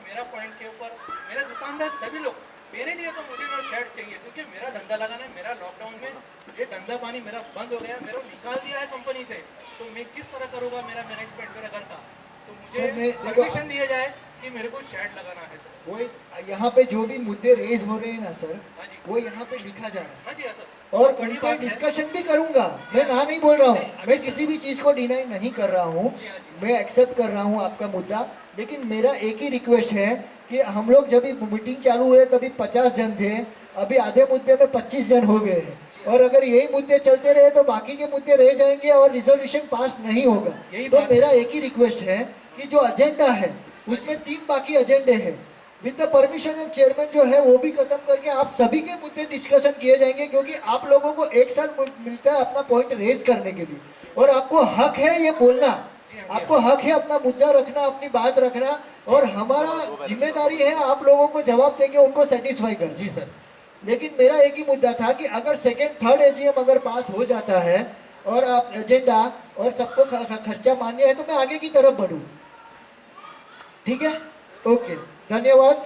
मेरा पॉइंट के ऊपर मेरे दुकानदार सभी लोग, मेरे लिए तो मुझे ना शर्ट चाहिए, क्योंकि मेरा धंधा लगाना है। मेरा लॉकडाउन में ये धंधा पानी मेरा बंद हो गया, मेरे को निकाल दिया है कंपनी से, तो मैं किस तरह करूँगा मेरा मैनेजमेंट मेरा घर का। तो मुझे सर मैं देखो परमिशन दिया जाए कि मेरे को शर्ट लगाना है सर। वो यहाँ पे जो भी मुद्दे रेज हो रहे हैं ना सर, हाँ जी, वो यहाँ पे लिखा जा रहा है हाँ जी, हाँ सर। और बड़ी उन पर बात है। डिस्कशन भी करूंगा। मैं ना नहीं बोल रहा हूँ, नहीं, मैं अभी किसी भी चीज को डिनाई नहीं कर रहा हूँ, जी, हाँ जी। मैं एक्सेप्ट कर रहा हूँ आपका मुद्दा। लेकिन मेरा एक ही रिक्वेस्ट है कि हम लोग जब मीटिंग चालू हुए तभी 50 जन थे, अभी आधे मुद्दे में 25 जन हो गए हैं, और अगर यही मुद्दे चलते रहे तो बाकी के मुद्दे रह जाएंगे और रिजोल्यूशन पास नहीं होगा। यही तो बात मेरा है। एक ही रिक्वेस्ट है कि जो एजेंडा है उसमें 3 बाकी एजेंडे हैं, with the permission of chairman जो है वो भी खत्म करके आप सभी के मुद्दे डिस्कशन किए जाएंगे, क्योंकि आप लोगों को एक साल मिलता है अपना पॉइंट रेज करने के लिए, और आपको हक है ये बोलना, आपको हक है अपना मुद्दा रखना, अपनी बात रखना, और हमारा जिम्मेदारी है आप लोगों को जवाब देके उनको सेटिस्फाई करना। जी सर। लेकिन मेरा एक ही मुद्दा था कि अगर सेकेंड थर्ड एजीएम अगर पास हो जाता है और आप एजेंडा और सबको खर्चा मान्य है तो मैं आगे की तरफ बढ़ूं। ठीक है, ओके, धन्यवाद।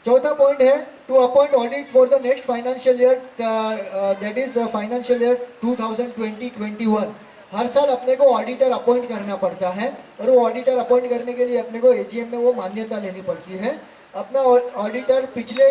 चौथा पॉइंट है to appoint audit for the next financial year, that is financial year 2020-21। हर साल अपने को ऑडिटर अपॉइंट करना पड़ता है, और वो ऑडिटर अपॉइंट करने के लिए अपने को एजीएम में वो मान्यता लेनी पड़ती है। अपना ऑडिटर पिछले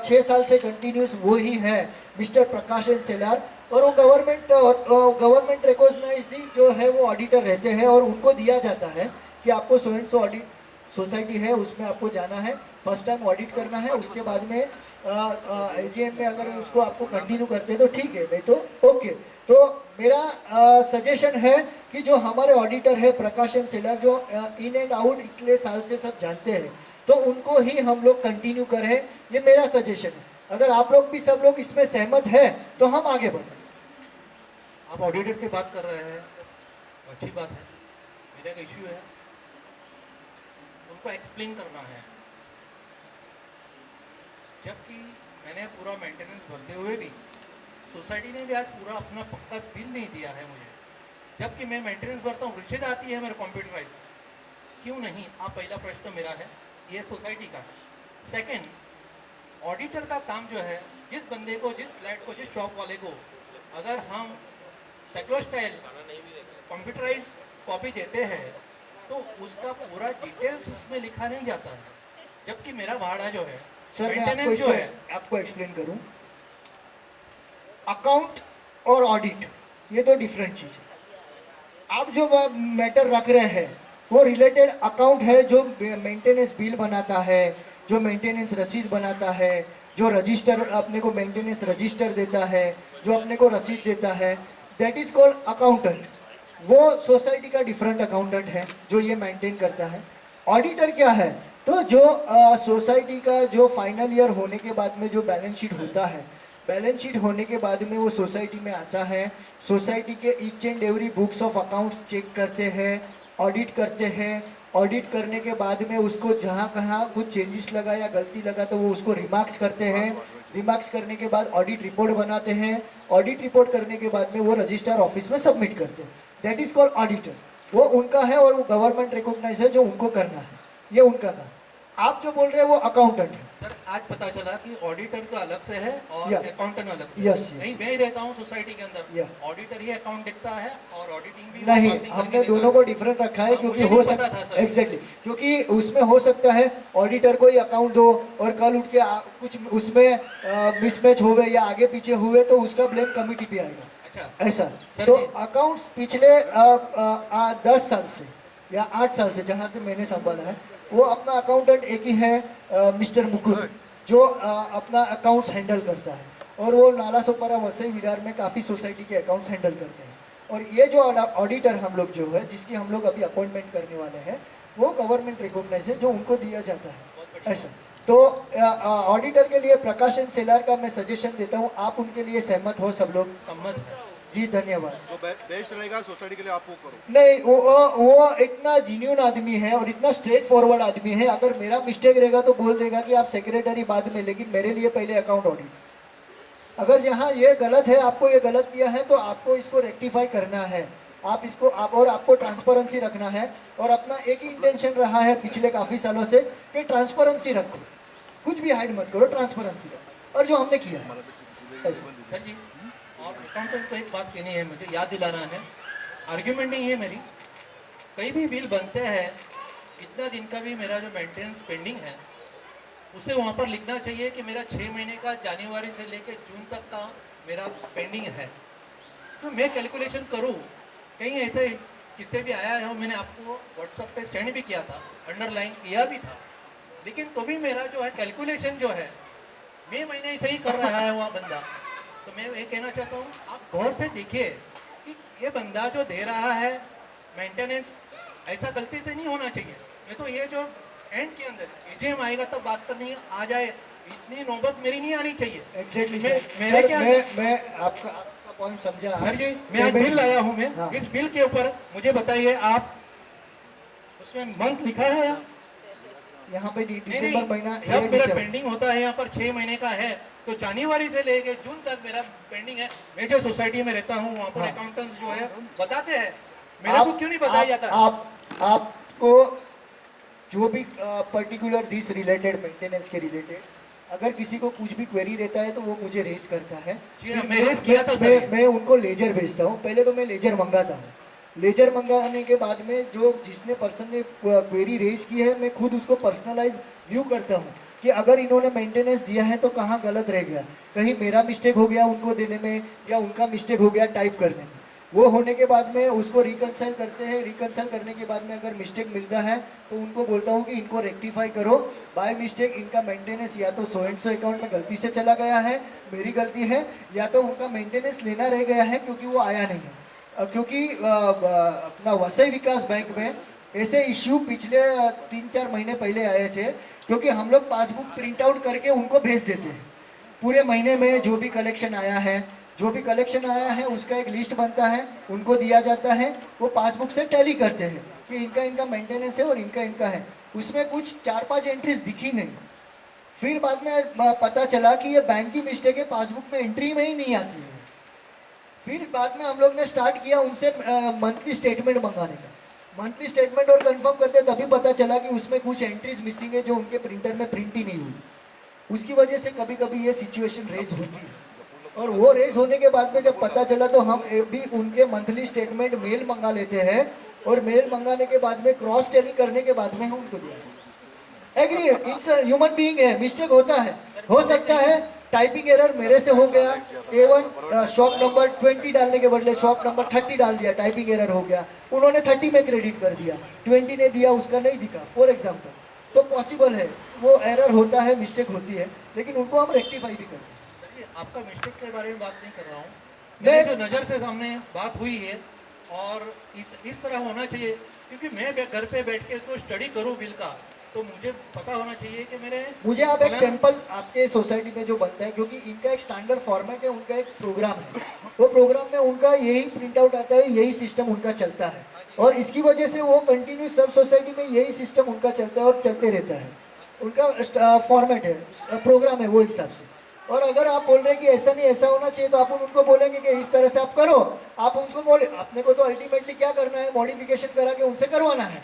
6 साल से कंटिन्यूस वो ही है, मिस्टर प्रकाश एन सेलार, और वो गवर्नमेंट रिकॉग्नाइज जो है वो ऑडिटर रहते हैं, और उनको दिया जाता है कि आपको so and so audit society है उसमें आपको जाना है, फर्स्ट टाइम ऑडिट करना है, उसके बाद में एजीएम में अगर उसको आपको कंटिन्यू करते हैं तो ठीक है, नहीं तो ओके। तो मेरा सजेशन है कि जो हमारे ऑडिटर है प्रकाश एन सेलर, जो इन एंड आउट पिछले साल से सब जानते हैं, तो उनको ही हम लोग कंटिन्यू करें, ये मेरा सजेशन है। अगर आप लोग भी सब लोग इसमें सहमत है तो हम आगे बढ़ें। आप ऑडिटर की बात कर रहे हैं, अच्छी बात है। मेरा एक इश्यू है, उनको एक्सप्लेन करना है, जबकि मैंने पूरा मेंटेनेंस भरते हुए भी सोसाइटी ने भी आज पूरा अपना पक्का बिल नहीं दिया है मुझे, जबकि मैं मेंटेनेंस भरता हूँ, रसीद आती है मेरे कंप्यूटराइज, क्यों नहीं? आप पहला प्रश्न मेरा है, ये सोसाइटी का। सेकंड, ऑडिटर का काम जो है, जिस बंदे को, जिस फ्लैट को, जिस शॉप वाले को अगर हम सेक्लोस्टाइल कंप्यूटराइज कॉपी देते हैं तो उसका पूरा डिटेल्स उसमें लिखा नहीं जाता है, जबकि मेरा भाड़ा जो है, सर मैं मेंटेनेंस जो है, आपको एक्सप्लेन करूं, अकाउंट और ऑडिट ये दो डिफरेंट चीज है। आप जो मैटर रख रहे हैं वो रिलेटेड अकाउंट है, जो मेंटेनेंस बिल बनाता है, जो मेंटेनेंस रसीद बनाता है, जो रजिस्टर अपने को मेंटेनेंस रजिस्टर देता है, जो अपने को रसीद देता है, दैट इज कॉल्ड अकाउंटेंट। वो सोसाइटी का डिफरेंट अकाउंटेंट है जो ये मेंटेन करता है। ऑडिटर क्या है? तो जो सोसाइटी का जो फाइनल ईयर होने के बाद में जो बैलेंस शीट होता है, बैलेंस शीट होने के बाद में वो सोसाइटी में आता है, सोसाइटी के each and every books of accounts check करते हैं, ऑडिट करते हैं। ऑडिट करने के बाद में उसको जहाँ कहाँ कुछ चेंजेस लगा या गलती लगा तो वो उसको रिमार्क्स करते हैं। रिमार्क्स करने के बाद ऑडिट रिपोर्ट बनाते हैं। ऑडिट रिपोर्ट करने के बाद में वो रजिस्ट्रार ऑफिस में सबमिट करते हैं। That is called auditor. वो उनका है और वो गवर्नमेंट रिकॉग्नाइज है, जो उनको करना है, ये उनका था। आप जो बोल रहे हैं वो अकाउंटेंट है। सर आज पता चला कि ऑडिटर तो अलग से है और Yeah. अकाउंटेंट अलग से। Yes, yes. नहीं, मैं ही रहता हूँ सोसाइटी के अंदर, Yeah. ऑडिटर ही अकाउंट देखता है और ऑडिटिंग भी नहीं, passing करके हमने देता दोनों है। को डिफरेंट रखा है, हाँ, क्योंकि मुझे हो नहीं पता था सकता सर। एग्जैक्टली, क्योंकि उसमें हो सकता है ऑडिटर को ही अकाउंट दो और कल उठ के कुछ उसमें मिसमैच हुए या आगे पीछे हुए तो उसका ब्लेम कमिटी पे आएगा। अच्छा, ऐसा सर तो जी। अकाउंट्स पिछले 10 साल से या 8 साल से जहाँ तक मैंने संभाला है, वो अपना अकाउंटेंट एक ही है, मिस्टर मुकुंद, जो अपना अकाउंट्स हैंडल करता है, और वो नाला सोपारा वसई विरार में काफ़ी सोसाइटी के अकाउंट्स हैंडल करते हैं। और ये जो ऑडिटर हम लोग जो है, जिसकी हम लोग अभी अपॉइंटमेंट करने वाले हैं, वो गवर्नमेंट रिकॉग्नाइज है, जो उनको दिया जाता है। ऐसा तो ऑडिटर के लिए प्रकाश एन सेलार का मैं सजेशन देता हूँ, आप उनके लिए सहमत हो सब लोग? सम्मत है। जी धन्यवाद। जो बेस्ट रहेगा सोसाइटी के लिए आप वो करो। नहीं, वो इतना जीन्यून आदमी है और इतना स्ट्रेट फॉरवर्ड आदमी है, अगर मेरा मिस्टेक रहेगा तो बोल देगा कि आप सेक्रेटरी बाद में, लेकिन मेरे लिए पहले अकाउंट ऑडिट। अगर यहाँ ये गलत है, आपको ये गलत किया है तो आपको इसको रेक्टिफाई करना है। आप इसको आप और आपको ट्रांसपेरेंसी रखना है और अपना एक ही इंटेंशन रहा है पिछले काफ़ी सालों से कि ट्रांसपेरेंसी रखो, कुछ भी हाइड मत करो, ट्रांसपेरेंसी रखो, और जो हमने किया है ऐसे। सर जी, और अकाउंटेंट को एक बात कहनी है, मुझे याद दिलाना है, आर्ग्यूमेंट नहीं है मेरी, कई भी बिल बनते हैं, कितना दिन का भी मेरा जो मेंटेनेंस पेंडिंग है उसे वहाँ पर लिखना चाहिए कि मेरा 6 महीने का जनवरी से लेकर जून तक का मेरा पेंडिंग है, तो मैं कैलकुलेशन करूँ। कहीं ऐसे किससे भी आया है, मैंने आपको व्हाट्सएप पे सेंड भी किया था, अंडरलाइन किया भी था, लेकिन तो भी मेरा जो है कैलकुलेशन जो है मई महीने से ही कर रहा है वहाँ बंदा। तो मैं ये कहना चाहता हूँ, आप गौर से देखिए कि ये बंदा जो दे रहा है मेंटेनेंस, ऐसा गलती से नहीं होना चाहिए। मैं तो ये जो एंड के अंदर एजीएम आएगा तब बात करनी आ जाए, इतनी नौबत मेरी नहीं आनी चाहिए। एग्जैक्टली मेरे क्या मैं आपका पॉइंट समझा सर जी, मैं आज बिल लाया हूँ, मैं हाँ। इस बिल के ऊपर मुझे बताइए, आप उसमें मंथ लिखा है या यहाँ पे नहीं? दिसंबर महीना जब है, मेरा दिसंबर। पेंडिंग होता है यहाँ पर 6 महीने का है, तो जनवरी से लेके जून तक मेरा पेंडिंग है। मैं जो सोसाइटी में रहता हूँ वहाँ पर हाँ। अकाउंटेंट्स जो है बताते हैं, मेरे को क्यों नहीं बताया जाता? आपको जो भी पर्टिकुलर दिस रिलेटेड मेंटेनेंस के रिलेटेड अगर किसी को कुछ भी क्वेरी रहता है तो वो मुझे रेज करता है। जी हाँ, फिर मैं रेज किया था सर। मैं उनको लेजर भेजता हूँ। पहले तो मैं लेजर मंगाता हूँ, लेजर मंगाने के बाद में जो जिसने पर्सन ने क्वेरी रेज की है मैं खुद उसको पर्सनलाइज व्यू करता हूँ कि अगर इन्होंने मेंटेनेंस दिया है तो कहाँ गलत रह गया, कहीं मेरा मिस्टेक हो गया उनको देने में या उनका मिस्टेक हो गया टाइप करने में। वो होने के बाद में उसको रिकंसाइल करते हैं। रिकंसाइल करने के बाद में अगर मिस्टेक मिलता है तो उनको बोलता हूँ कि इनको रेक्टिफाई करो, बाय मिस्टेक इनका मेंटेनेंस या तो सो एंड सो अकाउंट में गलती से चला गया है, मेरी गलती है, या तो उनका मेंटेनेंस लेना रह गया है क्योंकि वो आया नहीं है। क्योंकि अपना वसई विकास बैंक में ऐसे इश्यू पिछले 3-4 महीने पहले आए थे, क्योंकि हम लोग पासबुक प्रिंट आउट करके उनको भेज देते हैं। पूरे महीने में जो भी कलेक्शन आया है उसका एक लिस्ट बनता है, उनको दिया जाता है, वो पासबुक से टैली करते हैं कि इनका मेंटेनेंस है और इनका है। उसमें कुछ 4-5 एंट्रीज दिखी नहीं। फिर बाद में पता चला कि ये बैंक की मिस्टेक है, पासबुक में एंट्री में ही नहीं आती है। फिर बाद में हम लोग ने स्टार्ट किया उनसे मंथली स्टेटमेंट मंगाने का। मंथली स्टेटमेंट और कंफर्म करते तभी पता चला कि उसमें कुछ एंट्रीज मिसिंग है जो उनके प्रिंटर में प्रिंट ही नहीं हुई। उसकी वजह से कभी कभी ये सिचुएशन रेज होती है, और वो रेज होने के बाद में जब पता चला तो हम भी उनके मंथली स्टेटमेंट मेल मंगा लेते हैं, और मेल मंगाने के बाद में क्रॉस टेली करने के बाद में हम उनको देते हैं। एग्री, इट्स ह्यूमन बीइंग है, मिस्टेक होता है, हो सकता है टाइपिंग एरर मेरे से हो गया, A1 शॉप नंबर 20 डालने के बदले शॉप नंबर 30 डाल दिया, टाइपिंग एरर हो गया, उन्होंने 30 में क्रेडिट कर दिया, 20 ने दिया उसका नहीं दिखा, फॉर एग्जाम्पल। तो पॉसिबल है, वो एरर होता है, मिस्टेक होती है, लेकिन उनको हम रेक्टिफाई भी करते हैं। सर जी, आपका मिस्टेक के बारे में बात नहीं कर रहा हूँ, मैं- मेरी जो नज़र से सामने बात हुई है, और इस तरह होना चाहिए, क्योंकि मैं घर पे बैठ के इसको स्टडी करूँ बिल का, तो मुझे पता होना चाहिए कि मुझे आप एक सैंपल आपके सोसाइटी में जो बनता है, क्योंकि इनका एक स्टैंडर्ड फॉर्मेट है, उनका एक प्रोग्राम है, वो प्रोग्राम में उनका यही प्रिंट आउट आता है, यही सिस्टम उनका चलता है, और इसकी वजह से वो कंटिन्यू सब सोसाइटी में यही सिस्टम उनका चलता है और चलते रहता है। उनका फॉर्मेट है, प्रोग्राम है वो हिसाब से। और अगर आप बोल रहे हैं कि ऐसा नहीं ऐसा होना चाहिए, तो आप उनको बोलेंगे कि इस तरह से आप करो, आप उनको बोले, अपने को तो अल्टीमेटली क्या करना है, मॉडिफिकेशन करा के उनसे करवाना है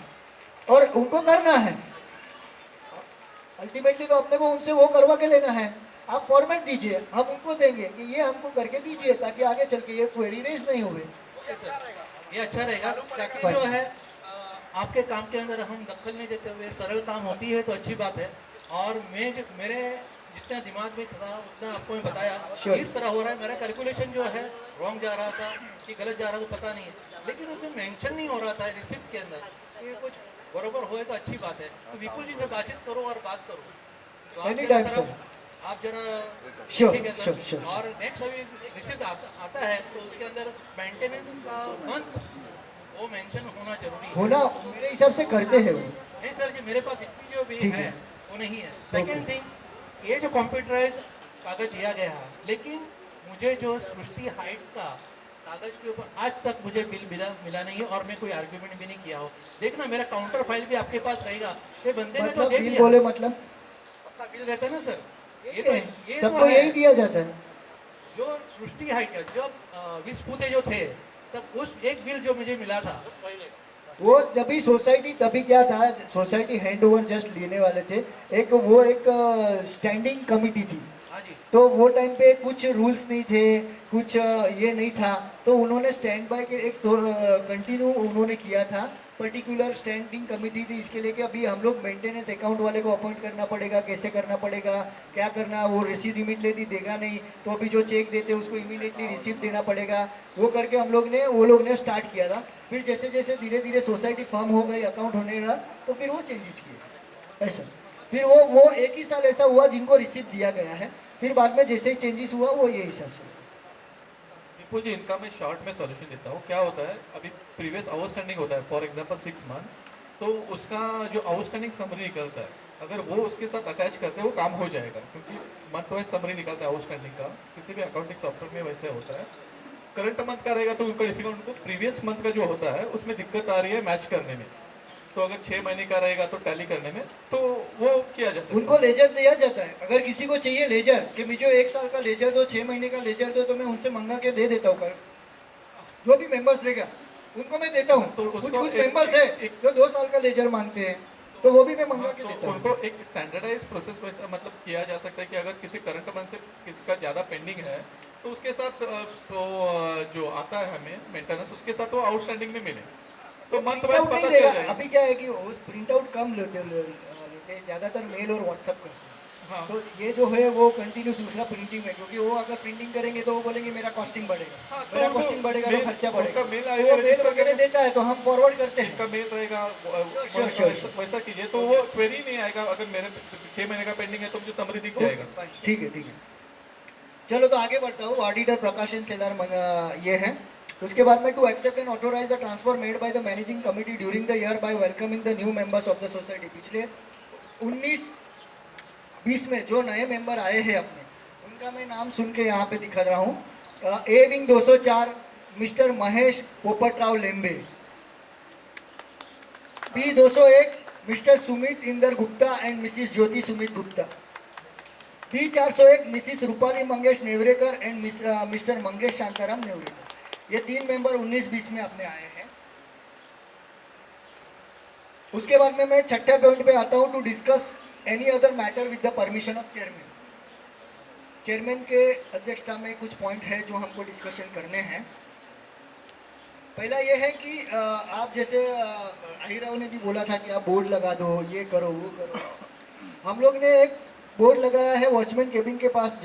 और उनको करना है। अल्टीमेटली तो अपने को उनसे वो करवा के लेना है। आप फॉर्मेट दीजिए, हम उनको देंगे कि ये हमको करके दीजिए, ताकि आगे चल के ये क्वेरी रेज नहीं हुए। ये अच्छा रहेगा, ताकि जो है आपके काम के अंदर हम दखल नहीं देते हुए सरल काम होती है तो अच्छी बात है। और मेरे जितना दिमाग में था उतना आपको मैं बताया, Sure. इस तरह हो रहा है, मेरा कैलकुलेशन जो है रॉन्ग जा रहा था कि गलत जा रहा था पता नहीं है, लेकिन उसे मेंशन नहीं हो रहा था रिसिप्ट के अंदर कि कुछ बरोबर होए तो अच्छी बात है। तो विपुल जी से बातचीत करो और बात करो, तो आप Anytime, जरा- sir. आप जरा Sure, ठीक है सर। sure. और नेक्स्ट अभी रिसिप्ट आता है तो उसके अंदर मेंटेनेंस का मंथ वो मेंशन होना जरूरी है। होना मेरे हिसाब से करते हैं वो। नहीं सर जी, मेरे पास इतनी जो भी ठीक है है। वो नहीं है। सेकेंड थिंग, ये जो कंप्यूटराइज कागज दिया गया है, लेकिन मुझे जो सृष्टि हाइट का कागज के ऊपर आज तक मुझे बिल मिला नहीं है, और मैं कोई आर्ग्यूमेंट भी नहीं किया हो। देखना मेरा काउंटर फाइल भी आपके पास रहेगा, ये बंदे ने तो मतलब दे बिल दिया। बोले मतलब पक्का बिल रहता है ना सर, सबको है। यही दिया जाता है। जो सृष्टि हाइट है, जो 20 फुटे जो थे तब उस एक बिल जो मुझे मिला था, वो जब भी सोसाइटी, तभी क्या था, सोसाइटी हैंड ओवर जस्ट लेने वाले थे, एक स्टैंडिंग कमिटी थी, हाँ जी, तो वो टाइम पे कुछ रूल्स नहीं थे, कुछ ये नहीं था, तो उन्होंने स्टैंड बाय के एक कंटिन्यू उन्होंने किया था, पर्टिकुलर स्टैंडिंग कमिटी थी इसके लिए कि अभी हम लोग मेंटेनेंस अकाउंट वाले को अपॉइंट करना पड़ेगा, कैसे करना पड़ेगा, क्या करना, वो रिसीट इमीडिएटली देगा नहीं, तो अभी जो चेक देते हैं उसको इमीडिएटली रिसीप्ट देना पड़ेगा, वो करके वो लोग ने स्टार्ट किया था। फिर जैसे जैसे धीरे धीरे सोसाइटी फॉर्म हो गई, अकाउंट होने लगा, तो फिर वो चेंजेस किए ऐसा। फिर वो एक ही साल ऐसा हुआ जिनको रिसीप्ट दिया गया है, फिर बाद में जैसे ही चेंजेस हुआ वो ये हिसाब से। दीपू जी, इनका मैं शॉर्ट में सॉल्यूशन देता हूँ। क्या होता है, अभी प्रीवियस आउटस्टैंडिंग होता है, फॉर एग्जांपल 6 मंथ, तो उसका जो आउटस्टैंडिंग समरी निकलता है, अगर वो उसके साथ अटैच करते हैं वो काम हो जाएगा, क्योंकि मंथ वाइज समरी निकलता है आउटस्टैंडिंग का, किसी भी अकाउंटिंग सॉफ्टवेयर में वैसे होता है। करंट मंथ का रहेगा तो उनको डिफिकल्ट, उनको प्रीवियस मंथ का जो होता है उसमें दिक्कत आ रही है मैच करने में, तो अगर 6 महीने का रहेगा तो टैली करने में तो वो किया जा सकता है। उनको लेजर दिया जाता है, अगर किसी को चाहिए लेजर कि मुझे 1 साल का लेजर दो, 6 महीने का लेजर दो, तो मैं उनसे मंगा के दे देता हूँ। कर जो भी मेंबर्स रहेगा उनको मैं देता हूँ। तो कुछ उसको कुछ मेंबर्स है एक- जो 2 साल का लेजर मांगते हैं, तो वो भी मैं मंगा के तो देता हूँ। उनको एक स्टैंडर्डाइज प्रोसेस वैसा मतलब किया जा सकता है कि अगर किसी करंट मंथ से किसका ज़्यादा पेंडिंग है तो उसके साथ जो आता है हमें मेंटेनेंस, उसके साथ वो आउटस्टैंडिंग में मिले तो मंथ वाइज प्रिंट आउट पता नहीं चल देगा। जाएगा। अभी क्या है कि प्रिंट आउट कम लेते हैं, ज्यादातर मेल और व्हाट्सएप करते हैं। हाँ, तो ये जो है वो कंटिन्यूस उसका प्रिंटिंग है, क्योंकि वो अगर प्रिंटिंग करेंगे तो वो बोलेंगे मेरा कॉस्टिंग बढ़ेगा, हाँ, तो मेरा उनको कॉस्टिंग बढ़ेगा तो मेल- खर्चा उनका बढ़ेगा। मेल तो आएगा, वो मेल रजिस्टर वगैरह करके- देता है तो हम फॉरवर्ड करते जिनका हैं। मेल रहेगा sure. वैसा कीजिए तो वो क्वेरी नहीं आएगा। अगर मेरे 6 महीने का पेंडिंग है तो मुझे समरी दिख जाएगा। ठीक है। चलो तो आगे बढ़ता हूँ। ऑडिटर प्रकाशन सेलर ये है। उसके बाद में to accept and authorise the transfer made by the managing committee during the year by welcoming the new members of the society. पिछले 19-20 में जो नए मेंबर आए हैं अपने, उनका मैं नाम सुन के यहाँ पे दिखा रहा हूँ। A wing 204 mister Mahesh Popatrao Lembe, B 201 mister Sumit Inder Gupta and missus Jyoti Sumit Gupta, B 401 missus Rupali Mangesh Nevrekar and mister Mangesh Shantaram Nevrekar. ये 3 मेंबर 19-20 में अपने आए हैं। उसके बाद में मैं छठे पॉइंट पे आता हूँ, to discuss any other matter with the permission of chairman. Chairman के अध्यक्षता में कुछ पॉइंट है जो हमको डिस्कशन करने हैं। पहला ये है कि आप जैसे अहिराव ने भी बोला था कि आप बोर्ड लगा दो, ये करो वो करो। हम लोग ने एक बोर्ड लगाया है वॉचमैन केबिन के पास,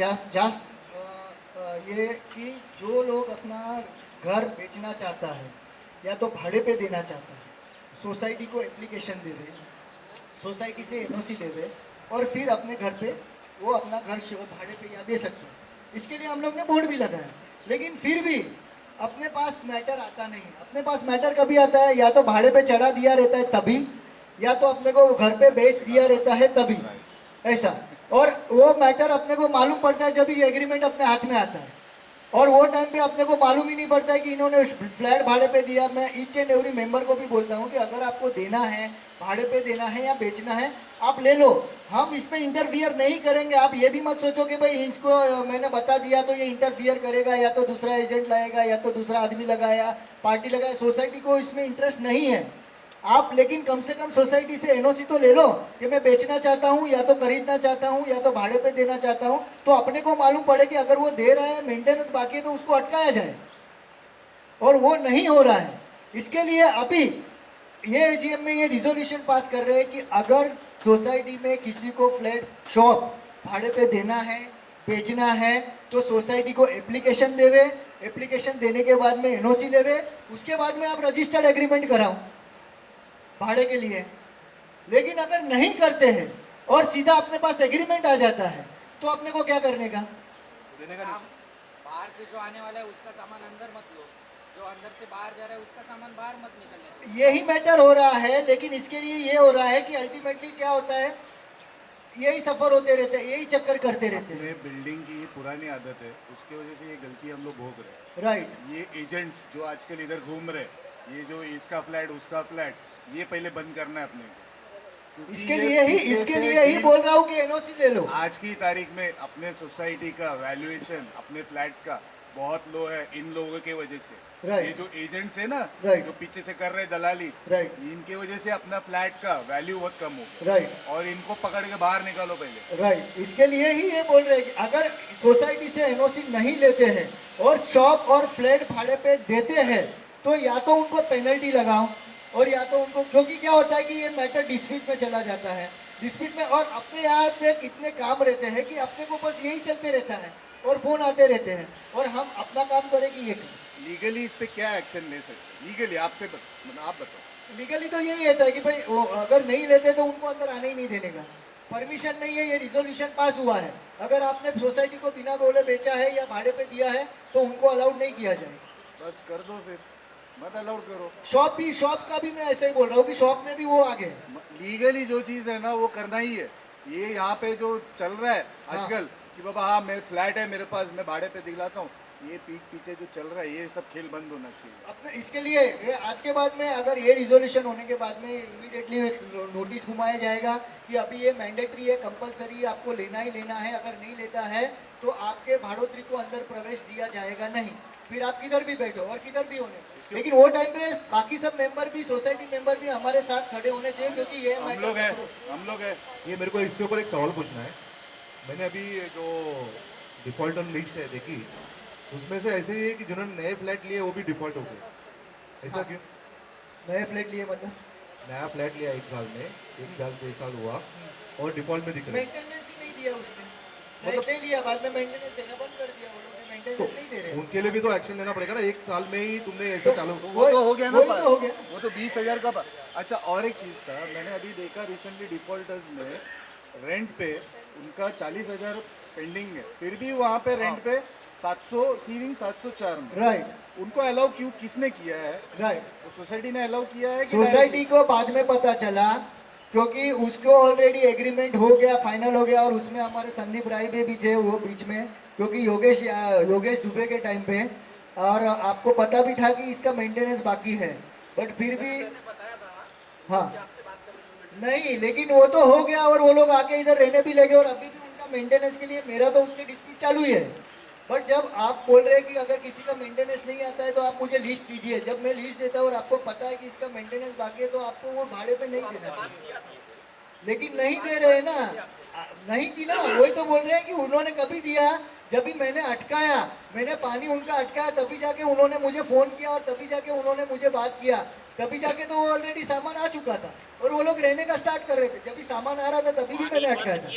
ये कि जो लोग अपना घर बेचना चाहता है या तो भाड़े पे देना चाहता है, सोसाइटी को एप्लीकेशन देवे, सोसाइटी से एनओसी लेवे और फिर अपने घर पे वो अपना घर भाड़े पे या दे सकते हैं। इसके लिए हम लोग ने बोर्ड भी लगाया, लेकिन फिर भी अपने पास मैटर आता नहीं। अपने पास मैटर कभी आता है, या तो भाड़े पे चढ़ा दिया रहता है तभी, या तो अपने को घर पे बेच दिया रहता है तभी, ऐसा। और वो मैटर अपने को मालूम पड़ता है जब ये एग्रीमेंट अपने हाथ में आता है, और वो टाइम पे अपने को मालूम ही नहीं पड़ता है कि इन्होंने फ्लैट भाड़े पे दिया। मैं ईच एंड एवरी मेंबर को भी बोलता हूँ कि अगर आपको देना है, भाड़े पे देना है या बेचना है, आप ले लो, हम इसमें इंटरफियर नहीं करेंगे। आप ये भी मत सोचो कि भाई इसको मैंने बता दिया तो ये इंटरफियर करेगा, या तो दूसरा एजेंट लाएगा, या तो दूसरा आदमी लगाया, पार्टी लगाया। सोसाइटी को इसमें इंटरेस्ट नहीं है। आप लेकिन कम से कम सोसाइटी से एनओसी तो ले लो कि मैं बेचना चाहता हूँ, या तो खरीदना चाहता हूँ, या तो भाड़े पे देना चाहता हूँ, तो अपने को मालूम पड़े कि अगर वो दे रहा है, मेंटेनेंस बाकी है, तो उसको अटकाया जाए, और वो नहीं हो रहा है। इसके लिए अभी ये एजीएम में ये रिजोल्यूशन पास कर रहे हैं कि अगर सोसाइटी में किसी को फ्लैट शॉप भाड़े पे देना है, बेचना है, तो सोसाइटी को एप्लीकेशन देवे, एप्लीकेशन देने के बाद में एनओसी लेवे, उसके बाद में आप रजिस्टर्ड एग्रीमेंट कराओ भाड़े के लिए। लेकिन अगर नहीं करते हैं और सीधा अपने पास एग्रीमेंट आ जाता है, तो अपने को क्या करने का? देने का नहीं। बाहर से जो आने वाला है उसका सामान अंदर मत लो, जो अंदर से बाहर जा रहा है उसका सामान बाहर मत निकलने। यही मैटर हो रहा है। लेकिन इसके लिए ये हो रहा है कि अल्टीमेटली क्या होता है, यही सफर होते रहते हैं, यही चक्कर करते रहते हैं। अपने बिल्डिंग की ये पुरानी आदत है, उसके वजह से ये गलती हम लोग भोग रहे हैं। राइट। ये एजेंट्स जो आजकल इधर घूम रहे, ये जो इसका फ्लैट उसका फ्लैट, ये पहले बंद करना है अपने को। क्योंकि इसके ये लिए ही पीछे इसके से लिए ही डील- बोल रहा हूँ कि एनओसी ले लो। आज की तारीख में अपने सोसाइटी का वैल्यूएशन अपने फ्लैट्स का बहुत लो है इन लोगों की वजह से। Right. ये जो एजेंट्स है ना, Right. जो पीछे से कर रहे दलाली, Right. इनकी वजह से अपना फ्लैट का वैल्यू बहुत कम हो गया। राइट और इनको पकड़ के बाहर निकालो पहले। राइट इसके लिए ही ये बोल रहे हैं कि अगर सोसाइटी से एनओसी नहीं लेते हैं और शॉप और फ्लैट भाड़े पे देते हैं तो या तो उनको पेनल्टी लगाओ और या तो उनको, क्योंकि क्या होता है कि ये मैटर डिस्प्यूट में चला जाता है, डिस्प्यूट में, और अपने यहाँ पे कितने काम रहते हैं कि अपने को बस यही चलते रहता है और फोन आते रहते हैं और हम अपना काम करें कि ये करें। लीगली इस पे क्या एक्शन ले सकते? लीगली आपसे आप बताओ। लीगली तो यही रहता है कि भाई वो अगर नहीं लेते तो उनको अंदर आने ही नहीं देने का, परमिशन नहीं है, ये रिजोल्यूशन पास हुआ है। अगर आपने सोसाइटी को बिना बोले बेचा है या भाड़े पे दिया है तो उनको अलाउड नहीं किया जाएगा। बस कर दो फिर, मत अलाउड करो। शॉप का भी मैं ऐसे ही बोल रहा हूँ कि शॉप में भी वो आगे है। लीगली जो चीज़ है ना वो करना ही है। ये यहाँ पे जो चल रहा है आजकल कि बाबा हाँ मैं फ्लैट है मेरे पास, मैं भाड़े पे दिखलाता हूँ, ये पीठ पीछे जो चल रहा है ये सब खेल बंद होना चाहिए। अपने इसके लिए ये आज के बाद में अगर ये रिजोल्यूशन होने के बाद में इमीडिएटली नोटिस घुमाया जाएगा कि अभी ये मैंडेटरी है, कंपलसरी है, आपको लेना ही लेना है, अगर नहीं लेता है तो आपके भाड़ोत्री को अंदर प्रवेश दिया जाएगा नहीं, फिर आप किधर भी बैठो और किधर भी होने। लेकिन वो टाइम पे बाकी सब मेंबर भी, सोसाइटी मेंबर भी हमारे साथ खड़े होने चाहिए, क्योंकि ये हम लोग है। ये मेरे को इसके ऊपर एक सवाल पूछना है। मैंने अभी जो डिफॉल्ट ऑन लिस्ट है देखी, उसमें से ऐसे ही है कि जिन्होंने नए फ्लैट लिए वो भी डिफॉल्ट हो गए। ऐसा क्यों? नए फ्लैट लिए मतलब नया फ्लैट लिया 1 साल में, 1 साल 2 साल हुआ और डिफॉल्ट में दिख रहा है। मेंटेनेंस ही नहीं दिया उसने, फ्लैट ले लिया, बाद में मेंटेनेंस देना बंद कर दिया, वो लोग मेंटेनेंस नहीं दे रहे। उनके लिए भी तो एक्शन लेना पड़ेगा ना, 1 साल में ही तुमने ऐसा चालू। वो तो हो गया ना, वही तो हो गया। वो तो 20,000 का। अच्छा और एक चीज़ था, मैंने अभी देखा रिसेंटली डिफॉल्टर्स में रेंट पे उनका 40,000 पेंडिंग है, फिर भी वहाँ पे रेंट पे 700 सीविंग 704 में। राइट उनको अलाउ क्यों, किसने किया है? राइट तो सोसाइटी ने अलाउ किया है कि सोसाइटी को बाद में पता चला, क्योंकि उसको ऑलरेडी एग्रीमेंट हो गया, फाइनल हो गया, और उसमें हमारे संदीप राय भी थे वो बीच में, क्योंकि योगेश दुबे के टाइम पे, और आपको पता भी था कि इसका मेंटेनेंस बाकी है, बट फिर भी हाँ नहीं, लेकिन वो तो हो गया और वो लोग आके इधर रहने भी लगे और अभी भी उनका मेंटेनेंस के लिए मेरा तो उसके डिस्प्यूट चालू ही है। बट जब आप बोल रहे हैं कि अगर किसी का मेंटेनेंस नहीं आता है तो आप मुझे लिस्ट दीजिए, जब मैं लिस्ट देता हूँ और आपको पता है कि इसका मेंटेनेंस बाकी है तो आपको वो भाड़े पे नहीं देना चाहिए, लेकिन नहीं दे रहे ना, नहीं की ना, वही तो बोल रहे हैं कि उन्होंने कभी दिया, जब भी मैंने अटकाया, मैंने पानी उनका अटकाया, तभी जाके उन्होंने मुझे फोन किया और तभी जाके उन्होंने मुझे बात किया, तभी जाके तो वो ऑलरेडी सामान आ चुका था और वो लोग रहने का स्टार्ट कर रहे थे। जब भी सामान आ रहा था तभी भी मैंने अटकाया था।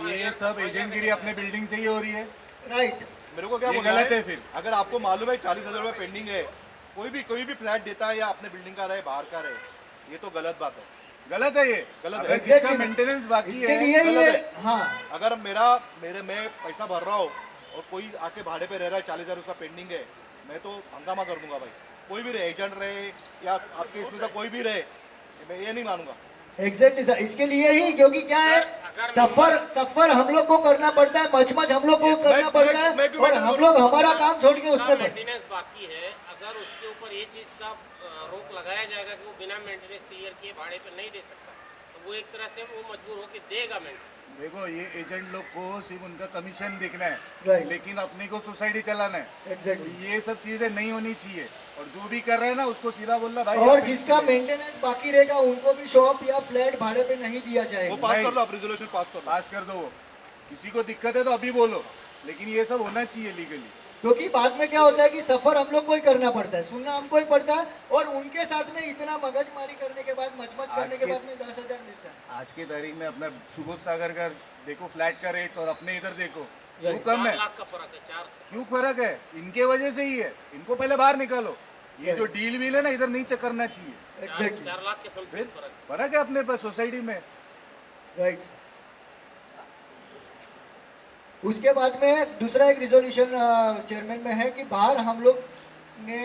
ये सब एजेंटगिरी अपने बिल्डिंग से ही हो रही है। राइट, मेरे को क्या ये बोलना गलत है फिर। अगर आपको मालूम है 40,000 रुपये पेंडिंग है, कोई भी फ्लैट देता है या अपने बिल्डिंग का रहे बाहर का रहे, ये तो गलत बात है। गलत है ये, गलत है। अगर Exactly. जिसका मेंटेनेंस बाकी इसके है लिए गलत ये है। हाँ अगर मैं पैसा भर रहा हूँ और कोई आके भाड़े पे रह रहा है, 40,000 उसका पेंडिंग है, मैं तो हंगामा कर दूंगा भाई। कोई भी रहे, एजेंट रहे या आपके इसमें से कोई भी रहे, मैं ये नहीं मानूंगा। एग्जैक्टली सर, इसके लिए ही, क्योंकि क्या है, सफर हम लोग को करना पड़ता है, मच हम लोग को करना पड़ता है, और हम लोग हमारा काम छोड़ के उसमें मेंटेनेंस बाकी है, अगर उसके ऊपर ये चीज का रोक लगाया जाएगा कि वो बिना मेंटेनेंस क्लियर किए भाड़े पे नहीं दे सकता, तो वो एक तरह से वो मजबूर होकर देगा मेंटेनेंस। देखो ये एजेंट लोग को सिर्फ उनका कमीशन देखना है, Right. लेकिन अपने को सोसाइटी चलाना है। एग्जैक्टली, तो ये सब चीजें नहीं होनी चाहिए, और जो भी कर रहे हैं ना उसको सीधा बोलना भाई। और आप जिसका मेंटेनेंस बाकी रहेगा उनको भी शॉप या फ्लैट भाड़े पे नहीं दिया वो जाएगा। पास कर लो, आप रेजोल्यूशन पास कर लो। पास कर दो। वो किसी को दिक्कत है तो अभी बोलो, लेकिन ये सब होना चाहिए लीगली। क्योंकि बाद में क्या होता है कि सफर हम लोग को ही करना पड़ता है, सुनना हमको ही पड़ता है, और उनके साथ में इतना मगजमारी करने के बाद, मचमच करने के बाद में 10,000 मिलता है। आज के तारीख में अपना शुभम सागर का देखो फ्लैट का रेट्स और अपने इधर देखो क्यों Right. कम है, 4 लाख का फर्क है, 4 से। क्यों फर्क है? इनके वजह से ही है। इनको पहले बाहर निकालो। ये जो डील वील है ना इधर नहीं करना चाहिए। एग्जैक्टली, 4 लाख के समथिंग फिर फर्क है। फर्क है अपने पास सोसाइटी में। राइट। उसके बाद में दूसरा एक रिजोल्यूशन चेयरमैन में है कि बाहर हम लोग ने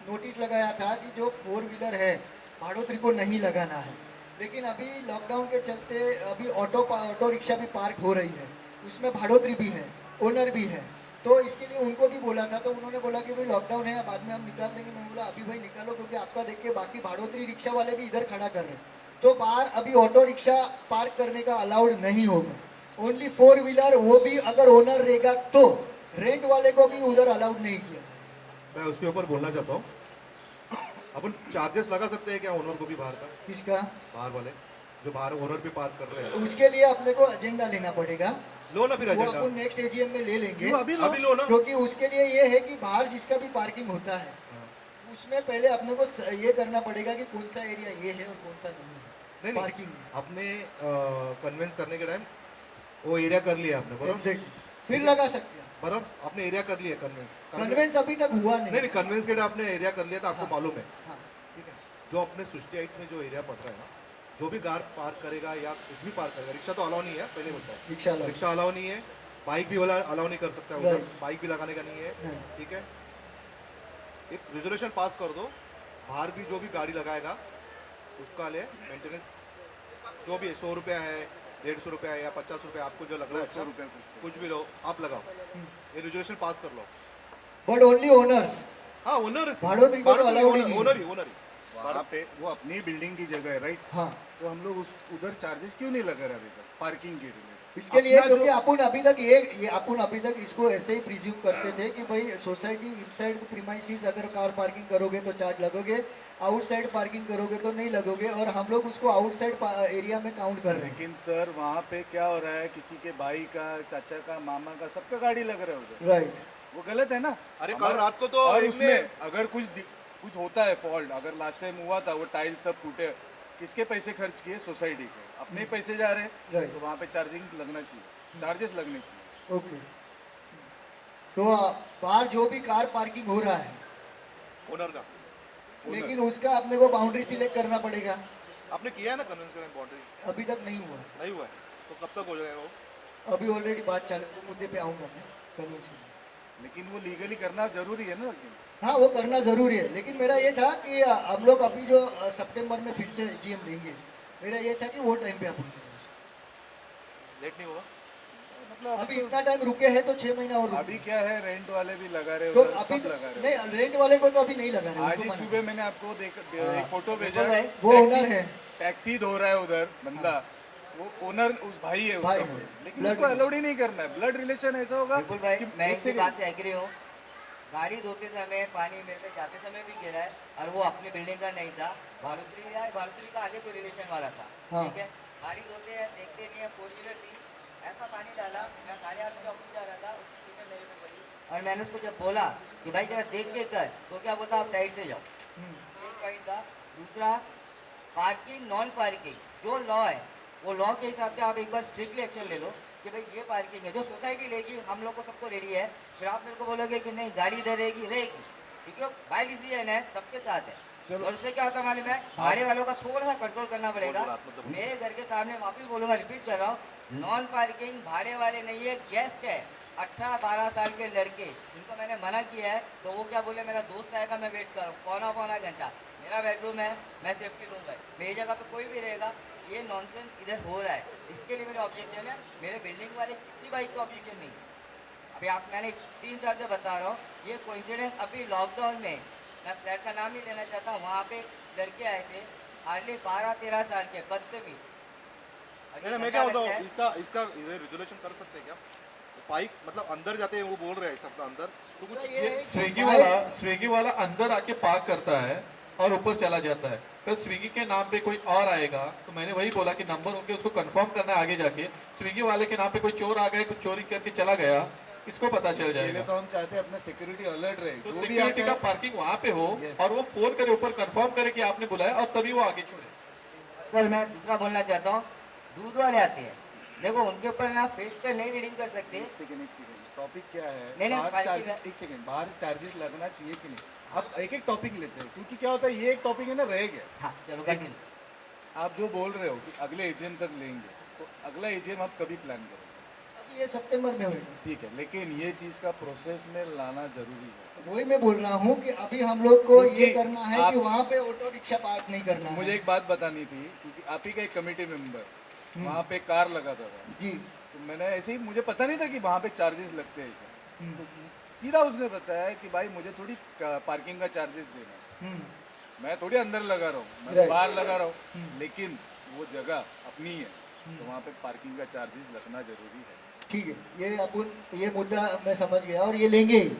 नोटिस लगाया था कि जो 4 व्हीलर है भाड़ोत्री को नहीं लगाना है, लेकिन अभी लॉकडाउन के चलते अभी ऑटो रिक्शा भी पार्क हो रही है, उसमें भाड़ोत्री भी है, ओनर भी है, तो इसके लिए उनको भी बोला था, तो उन्होंने बोला कि भाई लॉकडाउन है, बाद में हम निकाल देंगे। मैं बोला अभी भाई निकालो, क्योंकि आपका देख के बाकी भाड़ोत्री रिक्शा वाले भी इधर खड़ा कर रहे हैं, तो बाहर अभी ऑटो रिक्शा पार्क करने का अलाउड नहीं होगा, ओनली 4 व्हीलर, वो भी अगर ओनर रहेगा तो रेंट वाले को भी उधर अलाउड नहीं किया। मैं उसके ऊपर बोलना चाहता हूँ, अपन चार्जेस लगा सकते हैं क्या ओनर को भी बाहर का, किसका? बाहर वाले जो बाहर ओनर पे पार्क कर रहे हैं, उसके लिए अपने को एजेंडा लेना पड़ेगा, लो ना फिर वो एजेंडा। अपन नेक्स्ट एजीएम में ले लेंगे। क्यों अभी लो? अभी लो ना। क्योंकि उसके लिए ये है कि बाहर जिसका भी पार्किंग होता है उसमें पहले अपने को ये करना पड़ेगा कि कौन सा एरिया ये है और कौन सा नहीं है नहीं पार्किंग। आपने कन्विंस करने के टाइम वो एरिया कर लिया आपने, बराबर एग्जैक्टली, फिर लगा सकते हैं। बराबर आपने एरिया कर लिया कन्विंस। कन्वेंस अभी तक हुआ नहीं। नहीं कन्विंस के टाइम आपने एरिया कर लिया था, आपको हाँ। मालूम है, हाँ, ठीक है। जो अपने सृष्टि हाइट्स में जो एरिया पड़ रहा है ना, जो भी कार पार्क करेगा या कुछ भी पार्क करेगा, रिक्शा तो अलाउ नहीं है, पहले बोलता है रिक्शा लो। रिक्शा अलाउ नहीं है, बाइक भी वाला अलाउ नहीं कर सकता उधर, Right. बाइक भी लगाने का नहीं है, नहीं। ठीक है। एक रिजोल्यूशन पास कर दो, बाहर भी जो भी गाड़ी लगाएगा उसका ले मेंटेनेंस जो भी है, 100 रुपया है, 150 रुपया है या 50 रुपया, आपको जो लग रहा है 200 अच्छा, रुपये कुछ भी लो आप लगाओ, ये रिजोल्यूशन पास कर लो। But only owners. हाँ ओनर भाड़ोतरी को तो allowed ही नहीं है। ओनर ही वहाँ पे वो अपनी बिल्डिंग की जगह है, राइट? हाँ, तो हम लोग उधर चार्जेस क्यों नहीं लगा रहे अभी तक पार्किंग के लिए? इसके लिए अपना क्योंकि जो- अपन अभी तक ये अपन अभी तक इसको ऐसे ही प्रिज्यूम करते थे कि भाई सोसाइटी इनसाइड प्रीमाइसिस अगर कार पार्किंग करोगे तो चार्ज लगोगे, आउटसाइड पार्किंग करोगे तो नहीं लगोगे, और हम लोग उसको आउटसाइड एरिया में काउंट कर रहे हैं। लेकिन सर वहाँ पे क्या हो रहा है, किसी के भाई का, चाचा का, मामा का, सबका गाड़ी लग रहा है उधर, राइट। वो गलत है ना? अरे कल हमारा- रात को तो और एक उसमें ने- अगर कुछ होता है फॉल्ट, अगर लास्ट टाइम हुआ था वो टाइल सब टूटे, किसके पैसे खर्च किए? सोसाइटी के अपने पैसे जा रहे हैं, Right. तो वहाँ पे चार्जिंग लगना चाहिए, चार्जेस लगने चाहिए। ओके, तो बाहर जो भी कार पार्किंग हो रहा है, ओनर का लेकिन उसका अपने को बाउंड्री सिलेक्ट करना पड़ेगा। आपने किया है ना कन्विंस करने बाउंड्री, अभी तक नहीं हुआ है। नहीं हुआ है तो कब तक हो जाएगा वो? अभी ऑलरेडी बात चालू, मुद्दे पे आऊंगा मैं कन्विंस में। लेकिन वो लीगली करना जरूरी है ना? लेकिन हाँ, वो करना जरूरी है, लेकिन मेरा ये था कि हम लोग अभी जो सितंबर में फिर से जीएम लेंगे, मेरा ये था कि वो टाइम पे अपन करें उसको। लेट नहीं होगा? मतलब अभी इतना टाइम रुके हैं तो 6 महीना और रुके। अभी क्या है, रेंट वाले भी लगा रहे तो उधर, अभी सब तो लगा रहे नहीं, रेंट वाले को तो अभी नहीं लगा रहे, आज उसको ही मना सुबह मैंने आपको एक फोटो भेजा, वो ओनर है। टैक्सी धो रहा है उधर बंदा, वो ओनर उस भाई है भाई उसका, है। लेकिन Blood उसको अलाउड ही नहीं करना है। ब्लड रिलेशन ऐसा होगा बिल्कुल भाई, कि मैं एक इसी सेकंड- बात से एग्री हूँ। गाड़ी धोते समय पानी मेरे पे जाते समय भी गिरा है, और वो अपनी बिल्डिंग का नहीं था, भारूत्री का आगे कोई रिलेशन वाला था। हाँ। ठीक है, गाड़ी धोते हैं, देखते नहीं है, 4 व्हीलर थी, ऐसा पानी डाला, मैं 8:30 बजे ऑफिस जा रहा था, उसकी सीटें मेरे पे पड़ी, और मैंने उसको जब बोला कि भाई जरा देख के कर, तो क्या बोलता, आप साइड से जाओ। एक पॉइंट था। दूसरा, पार्किंग नॉन पार्किंग जो लॉ है, वो लॉ के हिसाब से आप एक बार स्ट्रिक्टली एक्शन ले लो कि भाई ये पार्किंग है, जो सोसाइटी लेगी, हम लोग को सबको रेडी है, फिर आप मेरे को बोलोगे कि नहीं गाड़ी इधर रहेगी, ठीक है, बाय डिसीजन है, सबके साथ है। चलो। और उससे क्या होता है मालूम है, भाड़े वालों का थोड़ा सा कंट्रोल करना पड़ेगा। मेरे घर के सामने वापिस बोलूंगा, रिपीट कर रहा हूँ, नॉन पार्किंग भाड़े वाले नहीं है, गेस्ट है, 18-12 साल के लड़के, जिनको मैंने मना किया है, तो वो क्या बोले, मेरा दोस्त आएगा, मैं वेट करूँ पौना घंटा, मेरा बेडरूम है, मैं सेफ्टी दूंगा, मेरी जगह पे कोई भी रहेगा, ये नॉनसेंस इधर हो रहा है। इसके लिए मेरा ऑब्जेक्शन है, मेरे बिल्डिंग वाले किसी बाइक का ऑब्जेक्शन नहीं है। अभी आप, मैंने 3 साल से बता रहा हूँ, ये कोइंसिडेंस अभी लॉकडाउन में, मैं फ्लैट का नाम नहीं लेना चाहता, वहाँ पे लड़के आए थे, हार्डली 12-13 साल के, बदतमीज। नहीं मैं क्या बताऊँ, इसका रिजोल्यूशन कर सकते हैं क्या? बाइक मतलब अंदर जाते हैं, वो बोल रहे हैं सब अंदर, तो कुछ ये है कि स्विगी वाला अंदर आके पार्क करता है और ऊपर चला जाता है, फिर स्विगी के नाम पे कोई और आएगा, तो मैंने वही बोला कि नंबर होके उसको कंफर्म करना है आगे जाके। स्विगी वाले के नाम पे कोई चोर आ गया, कुछ चोरी करके चला गया, किसको पता चल इसके लिए जाएगा? तो हम चाहते हैं अपना सिक्योरिटी अलर्ट रहे, तो जो भी सिक्योरिटी आता का है- पार्किंग वहाँ पे हो, Yes. और वो फोन करे ऊपर कंफर्म करे कि आपने बुलाया, और तभी वो आगे छोड़े। सर मैं दूसरा बोलना चाहता हूँ, दूध वाले आते हैं, देखो उनके ऊपर ना फेस पे नहीं रीडिंग कर सकते। एक सेकंड टॉपिक क्या है, नहीं, बाहर पार्किंग चार्जेस, है। एक सेकंड, बाहर चार्जेस लगना चाहिए कि नहीं? आप एक एक टॉपिक लेते हैं, क्योंकि क्या होता है, ये एक टॉपिक है ना, रह गया। हाँ चलो कंटिन्यू। आप जो बोल रहे हो कि अगले एजीएम तक लेंगे, तो अगला एजीएम आप कभी प्लान करेंगे? अभी ये सितंबर में होगा। ठीक है, लेकिन ये चीज़ का प्रोसेस में लाना जरूरी है। तो वही मैं बोल रहा हूँ कि अभी हम लोग को ये क्योंकि करना है आप- कि वहाँ पे ऑटो रिक्शा पार्क नहीं करना है। मुझे एक बात बतानी थी, क्योंकि आप ही का एक कमेटी मेंबर वहाँ पे कार लगाता था, जी, तो मैंने ऐसे ही, मुझे पता नहीं था कि वहाँ पे चार्जेस लगते हैं क्या, तो सीधा उसने बताया कि भाई मुझे थोड़ी पार्किंग का चार्जेस देना है, मैं थोड़ी अंदर लगा रहा हूँ, मैं Right. बाहर लगा रहा हूँ, लेकिन वो जगह अपनी है, तो वहाँ पे पार्किंग का चार्जेस लगना जरूरी है। ठीक है, ये मुद्दा मैं समझ गया और ये लेंगे ही,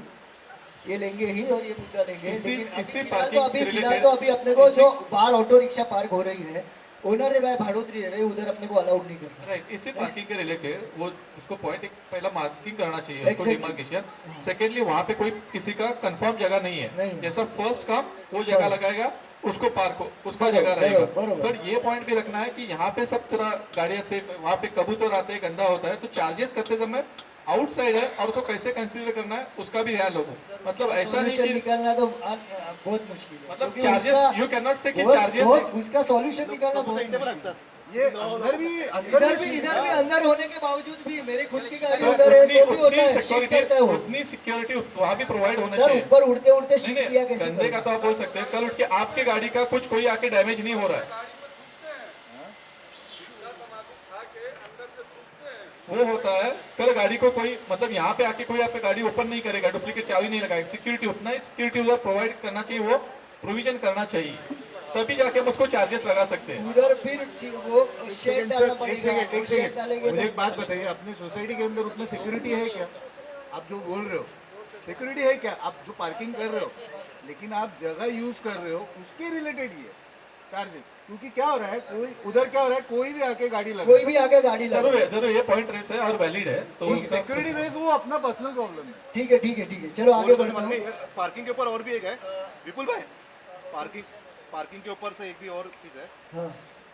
ये लेंगे ही और ये मुद्दा लेंगे। इसी- लेकिन इसी फिलहाल parking तो अभी अपने को जो बाहर ऑटो रिक्शा पार्क हो रही है, ओनर है भाड़ोतरी है, उधर अपने को अलाउड नहीं करना। राइट, इसी पार्किंग के रिलेटेड वो उसको पॉइंट एक पहला मार्किंग करना चाहिए उसको, Exactly. डिमार्केशन। सेकेंडली वहाँ पे कोई किसी का कंफर्म जगह नहीं नहीं। है, जैसा फर्स्ट काम वो जगह हाँ। लगाएगा, उसको पार्क हो, उसका बरोबर, जगह रहेगा। बरोबर। पर ये पॉइंट भी रखना है कि यहाँ पे सब तरह गाड़ियाँ से, वहाँ पे कबूतर आते हैं, गंदा होता है, तो चार्जेस करते समय आउटसाइड है और उसको कैसे कंसीडर करना है उसका भी ध्यान लोगों, मतलब ऐसा नहीं सॉल्यूशन कि निकालना तो बहुत मुश्किल है, मतलब क्योंकि चार्जेस, उसका यू कैन नॉट से कि बहुत- चार्जेस बहुत उसका सॉल्यूशन निकालना बहुत मुश्किल है। ये अंदर भी इधर भी अंदर होने के बावजूद भी मेरे खुद की गाड़ी उधर है तो भी होता है, शिफ्ट करता है वो। उतनी सिक्योरिटी वहाँ भी प्रोवाइड होना सर चाहिए। ऊपर उड़ते उड़ते नहीं, शिफ्ट किया कैसे गंदे का करूं? तो आप बोल सकते हैं, कल उठ के आपके गाड़ी का कुछ कोई आके डैमेज नहीं हो रहा है, वो होता है। कल गाड़ी को कोई मतलब यहाँ पे आके कोई आपकी गाड़ी ओपन नहीं करेगा, डुप्लीकेट चाबी नहीं लगाएगा, सिक्योरिटी उतना ही सिक्योरिटी उधर प्रोवाइड करना चाहिए, वो प्रोविजन करना चाहिए, तभी जाके हम उसको चार्जेस लगा सकते हैं। उधर फिर वो शेड डालना एक पड़ेगा, सेकंड और शेड डालेंगे मुझे तो एक बात बताइए, अपनी सोसाइटी के अंदर उतना सिक्योरिटी है क्या? आप जो बोल रहे हो सिक्योरिटी है क्या? आप जो पार्किंग कर रहे हो, लेकिन आप जगह यूज कर रहे हो, उसके रिलेटेड ही है चार्जेस। क्योंकि क्या हो रहा है, कोई उधर क्या हो रहा है, कोई भी आके गाड़ी लगा, कोई भी आगे गाड़ी जरूर लगा। है, जरूर ये पॉइंट रेस है और वैलिड है, तो उसका सिक्योरिटी बेस वो अपना पर्सनल प्रॉब्लम है। ठीक है ठीक है ठीक है, चलो आगे बढ़ता हूँ। पार्किंग के ऊपर और भी एक है विपुल भाई, पार्किंग के ऊपर से एक भी और चीज है। हाँ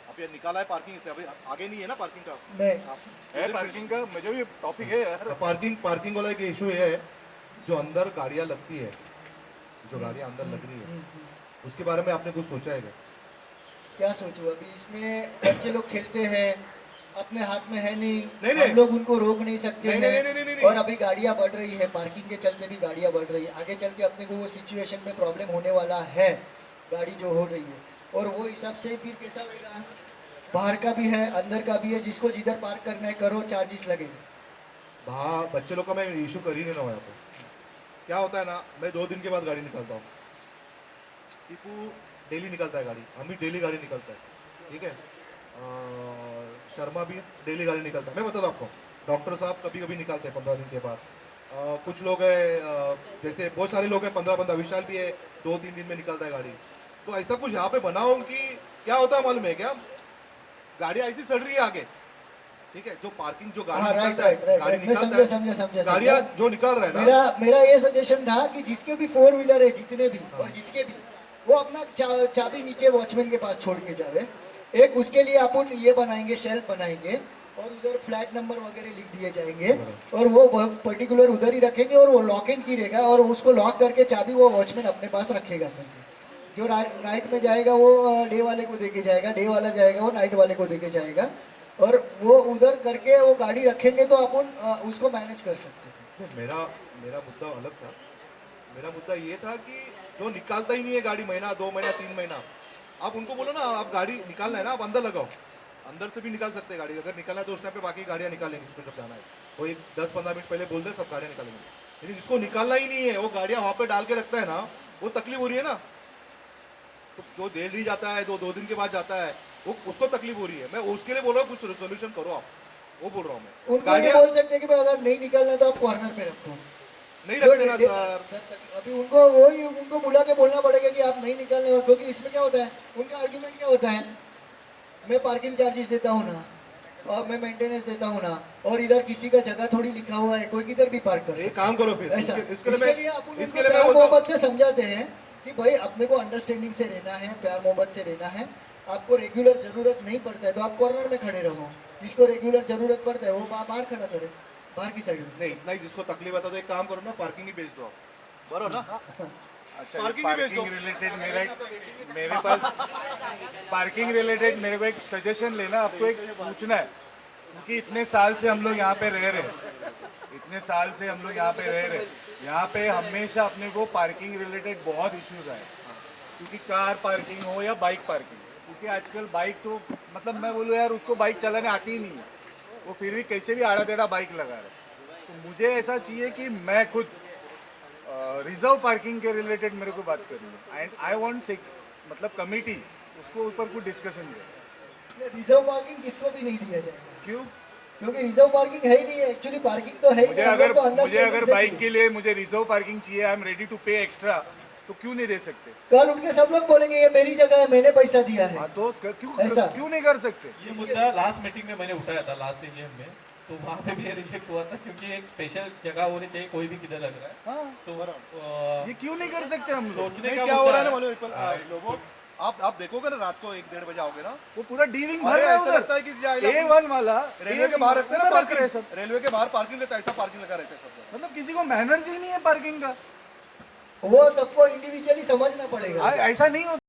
अब ये निकाला है पार्किंग से, अभी आगे नहीं है ना पार्किंग का। नहीं है पार्किंग का, मुझे भी टॉपिक है यार। पार्किंग वाला एक इशू ये है, जो अंदर गाड़ियाँ लगती है, जो गाड़ियाँ अंदर लग रही है, उसके बारे में आपने कुछ सोचा है क्या? क्या सोचूं, अभी इसमें बच्चे लोग खेलते हैं, अपने हाथ में है नहीं, नहीं। हम लोग उनको रोक नहीं सकते नहीं, हैं। नहीं, नहीं, नहीं। और अभी गाड़ियां बढ़ रही है, पार्किंग के चलते भी गाड़ियां बढ़ रही है, आगे चल के अपने को वो सिचुएशन में प्रॉब्लम होने वाला है, गाड़ी जो हो रही है। और वो हिसाब से फिर कैसा होगा, बाहर का भी है अंदर का भी है, जिसको जिधर पार्क करना है करो, चार्जेस लगेगा। हाँ, बच्चे लोग का मैं इशू कर ही नहीं रहा हूँ यहाँ पे। क्या होता है ना, मैं 2 दिन के बाद गाड़ी निकालता हूँ, टीपू डेली निकलता है गाड़ी, हम भी डेली गाड़ी निकलता है, ठीक है, शर्मा भी डेली गाड़ी निकलता है। मैं बताता हूँ आपको, डॉक्टर साहब कभी कभी निकालते हैं 15 दिन के बाद, कुछ लोग हैं जैसे बहुत सारे लोग हैं 15 विशाल भी है 2-3 दिन में निकलता है गाड़ी। तो ऐसा कुछ यहाँ पे बनाओ कि क्या होता है मालूम है क्या, गाड़ी ऐसी सड़ रही है आगे, ठीक है, जो पार्किंग जो गाड़ी हाँ राइट निकलता है, राइट गाड़ी राइट, मैं निकालता समझा है, समझा समझा गाड़ियाँ समझा। जो निकाल रहे हैं ना, मेरा ये सजेशन था कि जिसके भी 4 व्हीलर है, जितने भी और जिसके भी, वो अपना चाबी नीचे वॉचमैन के पास छोड़ के जावे। एक उसके लिए अपन ये बनाएंगे, शेल्फ बनाएंगे और उधर फ्लैट नंबर वगैरह लिख दिए जाएंगे और वो पर्टिकुलर उधर ही रखेंगे और वो लॉक एंड की रहेगा और उसको लॉक करके चाबी वो वॉचमैन अपने पास रखेगा करके। जो नाइट में जाएगा वो डे वाले को देके जाएगा, डे वाला जाएगा वो नाइट वाले को देके जाएगा और वो उधर करके वो गाड़ी रखेंगे तो अपन उसको मैनेज कर सकते हैं। मेरा मुद्दा अलग था। मेरा मुद्दा ये था कि जो निकालता ही नहीं है गाड़ी, महीना 2 महीना 3 महीना, आप उनको बोलो ना, आप गाड़ी निकालना है ना, आप अंदर लगाओ, अंदर से भी निकाल सकते हैं गाड़ी, अगर निकालना है तो उस टाइम पे बाकी गाड़ियाँ निकालेंगे, उसको जब जाना है वो एक 10-15 मिनट पहले बोल दे, सब गाड़ियाँ निकालेंगे। लेकिन जिसको निकालना ही नहीं है, वो गाड़ियाँ वहाँ पे डाल के रखता है ना, वो तकलीफ हो रही है ना, तो जो देर ही जाता है, 2 दिन के बाद जाता है, वो उसको तकलीफ हो रही है। मैं उसके लिए बोल रहा हूँ कुछ सोल्यूशन करो आप, वो बोल रहा हूँ मैं। उनको ये बोल सकते हैं कि भाई अगर नहीं निकलना तो आप कॉर्नर पे रखो, नहीं रखते ना सर, अभी उनको बुला के बोलना पड़ेगा कि आप नहीं निकलने वाले, क्योंकि इसमें क्या होता है, उनका आर्ग्यूमेंट क्या होता है, मैं पार्किंग चार्जेस देता हूँ ना और मैं मेंटेनेंस देता हूँ ना, और इधर किसी का जगह थोड़ी लिखा हुआ है, कोई किधर भी पार्क कर एक काम करो फिर, ऐसा। इसके इसके लिए अपन उनको प्यार मोहब्बत से समझाते हैं कि भाई अपने को अंडरस्टैंडिंग से रहना है, प्यार मोहब्बत से रहना है। आपको रेगुलर जरूरत नहीं पड़ता है तो आप कॉर्नर में खड़े रहो, जिसको रेगुलर जरूरत पड़ता है वो बाहर खड़ा करे, बाहर की साइड में। नहीं जिसको तकलीफ आता है तो एक काम करो ना, पार्किंग ही बेच दो आप, बरो ना। अच्छा, पार्किंग ही बेच दो। पार्किंग रिलेटेड मेरे पास पार्किंग रिलेटेड मेरे को एक सजेशन लेना, आपको एक पूछना है, क्योंकि इतने साल से हम लोग यहाँ पे रह रहे हैं, इतने साल से हम लोग यहाँ पे रह रहे हैं, यहाँ पे हमेशा अपने को पार्किंग रिलेटेड बहुत इश्यूज आए, क्योंकि कार पार्किंग हो या बाइक पार्किंग, क्योंकि आजकल बाइक तो मतलब मैं बोलूँ यार उसको बाइक चलाने आती ही नहीं है, वो फिर भी कैसे भी आड़ा टेढ़ा बाइक लगा रहे। तो मुझे ऐसा चाहिए कि मैं खुद रिजर्व पार्किंग के रिलेटेड मेरे को बात करनी है, एंड आई वांट मतलब कमेटी उसको ऊपर कुछ डिस्कशन दे। रिजर्व पार्किंग किसको भी नहीं दिया जाएगा, क्यों? क्योंकि रिजर्व पार्किंग है ही नहीं है, एक्चुअली पार्किंग तो है ही मुझे नहीं, अगर तो मुझे understanding अगर से बाइक चाहिए। के लिए मुझे रिजर्व पार्किंग चाहिए, आई एम रेडी टू पे एक्स्ट्रा, तो क्यों नहीं दे सकते? कल उठ के सब लोग बोलेंगे ये मेरी जगह है, मैंने पैसा दिया है। हाँ तो क्यों ऐसा। क्यों नहीं कर सकते? ये मुद्दा लास्ट मीटिंग में मैंने उठाया था, लास्ट एजीएम में, तो वहाँ पे भी रिजेक्ट हुआ था, क्योंकि एक स्पेशल जगह होनी चाहिए, कोई भी किधर लग रहा है। हाँ तो ये क्यों नहीं कर सकते हम लोग? सोचने नहीं, का क्या हो रहा है ना मुद्दा मालूम है, लोगों आप देखोगे ना रात को 1-1:30 बजे आओगे ना, वो पूरा डीलिंग भर अरे रहा है ऐसा लगता है कि उधर। जाए A1 वाला रेलवे के बाहर रखते हैं ना उधर रख रहे हैं सब। पार्किंग, रेलवे के बाहर पार्किंग रहता है, ऐसा पार्किंग लगा रहता है सब लोग। मतलब किसी को मैनर्स ही नहीं है पार्किंग का। वो सबको इंडिविजुअली समझना पड़ेगा। ऐसा नहीं होता।